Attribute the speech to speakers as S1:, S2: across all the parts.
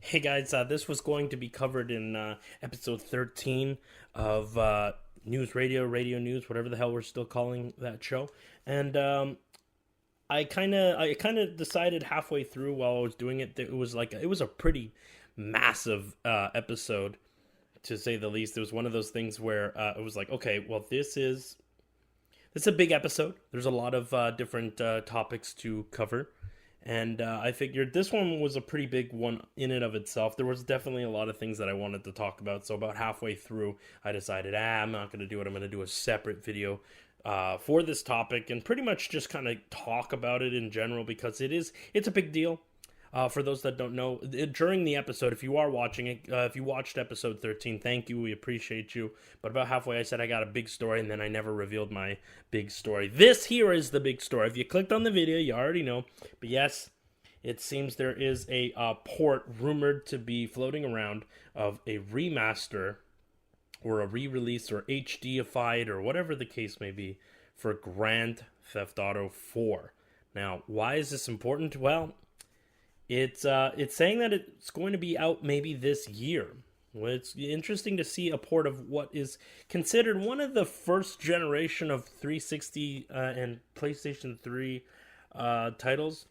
S1: Hey guys, this was going to be covered in episode 13 of News Radio, Radio News, whatever the hell we're still calling that show. And I kind of decided halfway through while I was doing it that it was a pretty massive episode, to say the least. It was one of those things where it was like, okay, well, this is a big episode. There's a lot of different topics to cover. And I figured this one was a pretty big one in and of itself. There was definitely a lot of things that I wanted to talk about. So about halfway through, I decided, I'm not going to do it. I'm going to do a separate video for this topic and pretty much just kind of talk about it in general, because it's a big deal. For those that don't know, during the episode, if you are watching it, if you watched episode 13, thank you, we appreciate you. But about halfway, I said I got a big story, and then I never revealed my big story. This here is the big story. If you clicked on the video, you already know. But yes, it seems there is a port rumored to be floating around of a remaster or a re-release or HDified or whatever the case may be for Grand Theft Auto 4. Now, why is this important? Well, it's saying that it's going to be out maybe this year. Well, it's interesting to see a port of what is considered one of the first generation of 360 and PlayStation 3 titles.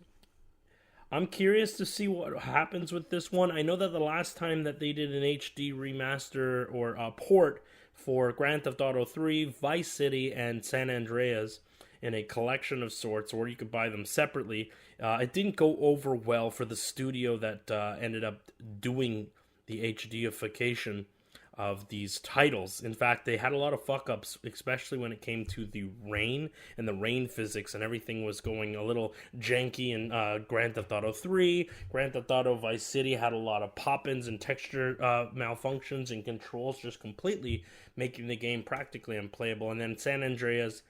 S1: I'm curious to see what happens with this one. I know that the last time that they did an HD remaster or a port for Grand Theft Auto 3, Vice City, and San Andreas in a collection of sorts, or you could buy them separately, it didn't go over well for the studio that ended up doing the HDification of these titles. In fact, they had a lot of fuck-ups, especially when it came to the rain and the rain physics, and everything was going a little janky in Grand Theft Auto 3. Grand Theft Auto Vice City had a lot of pop-ins and texture malfunctions and controls, just completely making the game practically unplayable. And then San Andreas,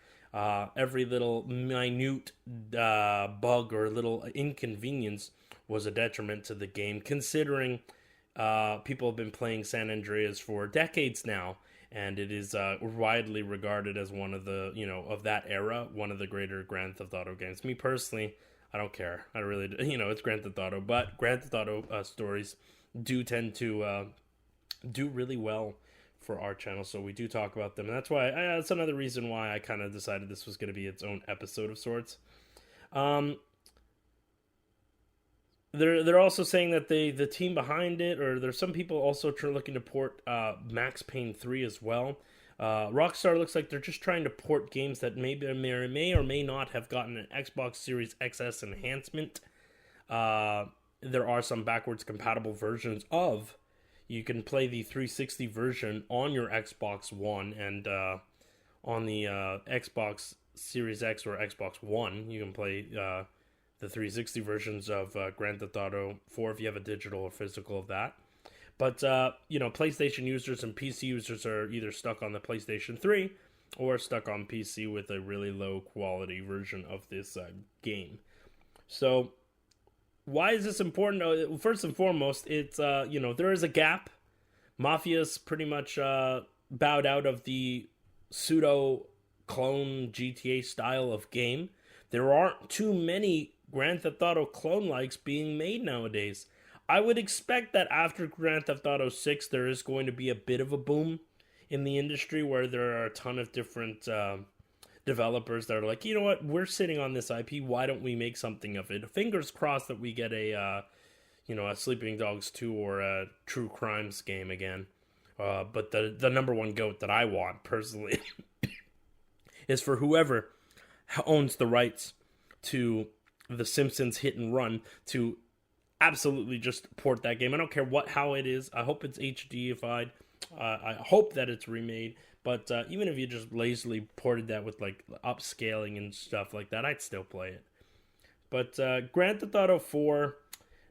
S1: every little minute bug or little inconvenience was a detriment to the game, considering people have been playing San Andreas for decades now, and it is widely regarded as one of the, of that era, one of the greater Grand Theft Auto games. Me personally, I don't care. I really, it's Grand Theft Auto, but Grand Theft Auto stories do tend to do really well for our channel, so we do talk about them, and that's why that's another reason why I kind of decided this was going to be its own episode of sorts. They're also saying that the team behind it, or there's some people also looking to port Max Payne 3 as well. Rockstar looks like they're just trying to port games that may or may not have gotten an Xbox Series XS enhancement. There are some backwards compatible versions of. You can play the 360 version on your Xbox One, and on the Xbox Series X or Xbox One, you can play the 360 versions of Grand Theft Auto 4 if you have a digital or physical of that. But, PlayStation users and PC users are either stuck on the PlayStation 3 or stuck on PC with a really low quality version of this game. So, why is this important? First and foremost, it's, there is a gap. Mafia's pretty much bowed out of the pseudo-clone GTA style of game. There aren't too many Grand Theft Auto clone-likes being made nowadays. I would expect that after Grand Theft Auto 6, there is going to be a bit of a boom in the industry where there are a ton of different developers that are like, you know what, we're sitting on this IP, why don't we make something of it? Fingers crossed that we get a Sleeping Dogs 2 or a True Crimes game again. But the number one goat that I want, personally, is for whoever owns the rights to The Simpsons Hit and Run to absolutely just port that game. I don't care how it is. I hope it's HDified. I hope that it's remade. But even if you just lazily ported that with like upscaling and stuff like that, I'd still play it. But Grand Theft Auto 4,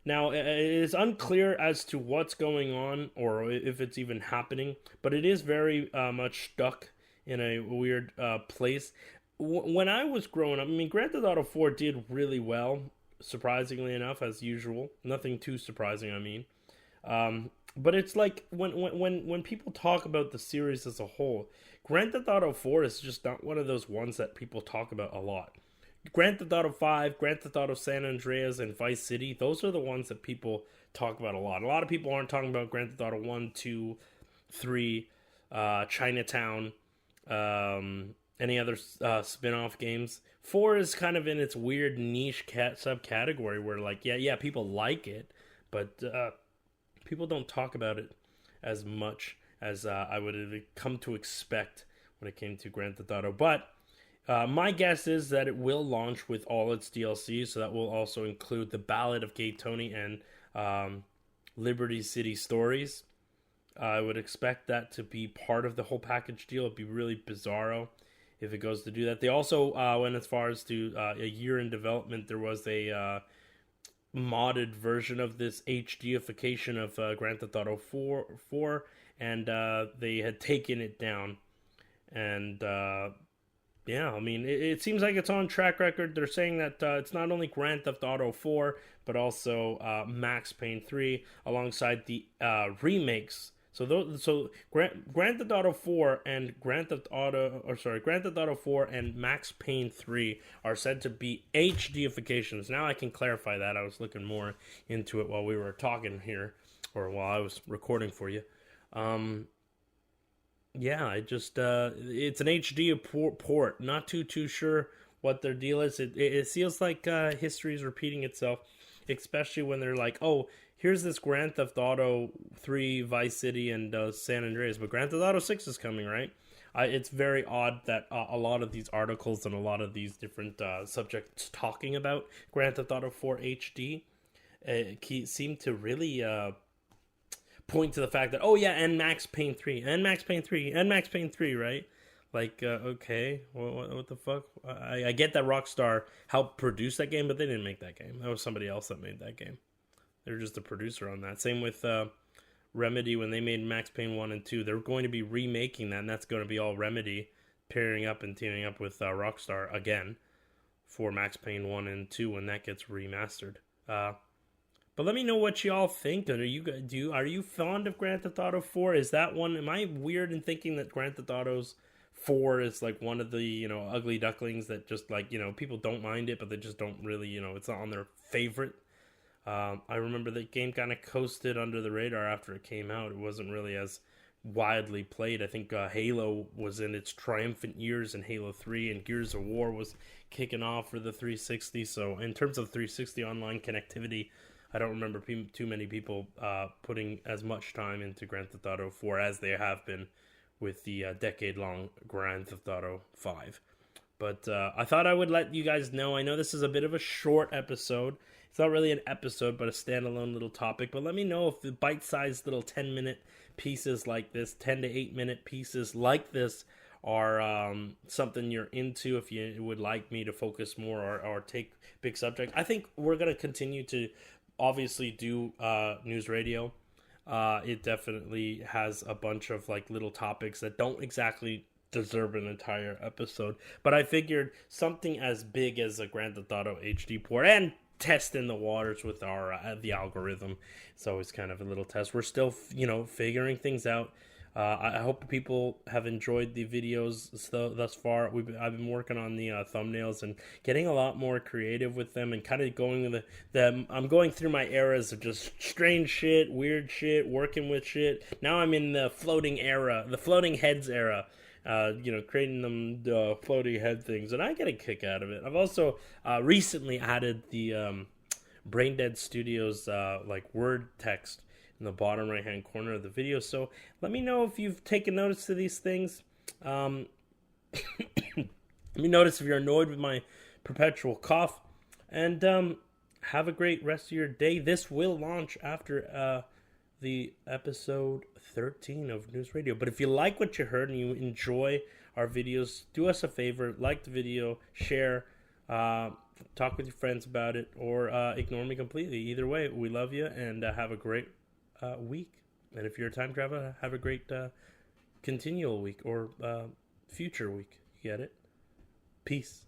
S1: now it is unclear as to what's going on or if it's even happening. But it is very much stuck in a weird place. When I was growing up, Grand Theft Auto 4 did really well, surprisingly enough, as usual. Nothing too surprising, but it's like when people talk about the series as a whole, Grand Theft Auto 4 is just not one of those ones that people talk about a lot. Grand Theft Auto 5, Grand Theft Auto San Andreas, and Vice City, those are the ones that people talk about a lot. A lot of people aren't talking about Grand Theft Auto 1, 2, 3, Chinatown, any other spin off games. 4 is kind of in its weird niche subcategory where, like, yeah, people like it, but people don't talk about it as much as I would have come to expect when it came to Grand Theft Auto. But my guess is that it will launch with all its DLC, so that will also include the Ballad of Gay Tony and Liberty City Stories. I would expect that to be part of the whole package deal. It'd be really bizarro if it goes to do that. They also went as far as to a year in development. There was a modded version of this HDification of Grand Theft Auto 4 and they had taken it down. And yeah, I mean, it seems like it's on track record. They're saying that it's not only Grand Theft Auto 4, but also Max Payne 3 alongside the remakes. So Grand Theft Auto 4 and Grand Theft Auto 4 and Max Payne 3 are said to be HDifications. Now I can clarify that. I was looking more into it while we were talking here, or while I was recording for you. Yeah, it's an HD port. Not too sure what their deal is. It feels like history is repeating itself, especially when they're like, oh, here's this Grand Theft Auto 3, Vice City, and San Andreas, but Grand Theft Auto 6 is coming, right? It's very odd that a lot of these articles and a lot of these different subjects talking about Grand Theft Auto 4 HD seem to really point to the fact that, oh yeah, and Max Payne 3, and Max Payne 3, and Max Payne 3, right? Like, okay, what the fuck? I get that Rockstar helped produce that game, but they didn't make that game. That was somebody else that made that game. They're just a producer on that. Same with Remedy when they made Max Payne 1 and 2. They're going to be remaking that, and that's going to be all Remedy pairing up and teaming up with Rockstar again for Max Payne 1 and 2 when that gets remastered. But let me know what y'all think. Are you fond of Grand Theft Auto 4? Is that one? Am I weird in thinking that Grand Theft Auto's 4 is like one of the, ugly ducklings that just like, people don't mind it, but they just don't really, it's not on their favorite. I remember the game kind of coasted under the radar after it came out. It wasn't really as widely played. I think Halo was in its triumphant years, and Halo 3 and Gears of War was kicking off for the 360. So in terms of 360 online connectivity, I don't remember too many people putting as much time into Grand Theft Auto 4 as they have been with the decade-long Grand Theft Auto 5. But I thought I would let you guys know. I know this is a bit of a short episode. It's not really an episode, but a standalone little topic. But let me know if the bite-sized little 10-minute pieces like this, 10 to 8-minute pieces like this, are something you're into, if you would like me to focus more or take big subject. I think we're going to continue to obviously do news radio. It definitely has a bunch of like little topics that don't exactly deserve an entire episode, but I figured something as big as a Grand Theft Auto HD port and testing the waters with our the algorithm. It's always kind of a little test. We're still figuring things out. I hope people have enjoyed the videos thus far. I've been working on the thumbnails and getting a lot more creative with them, and kind of going with I'm going through my eras of just strange shit, weird shit, working with shit. Now I'm in the floating era, the floating heads era. Creating them floaty head things, and I get a kick out of it. I've also recently added the BrainDeadStudios like word text in the bottom right hand corner of the video. So let me know if you've taken notice to these things. Let me notice if you're annoyed with my perpetual cough, and have a great rest of your day. This will launch after the episode 13 of News Radio. But if you like what you heard and you enjoy our videos, do us a favor, like the video, share, talk with your friends about it, or ignore me completely. Either way, we love you, and have a great week. And if you're a time traveler, have a great continual week or future week. You get it? Peace.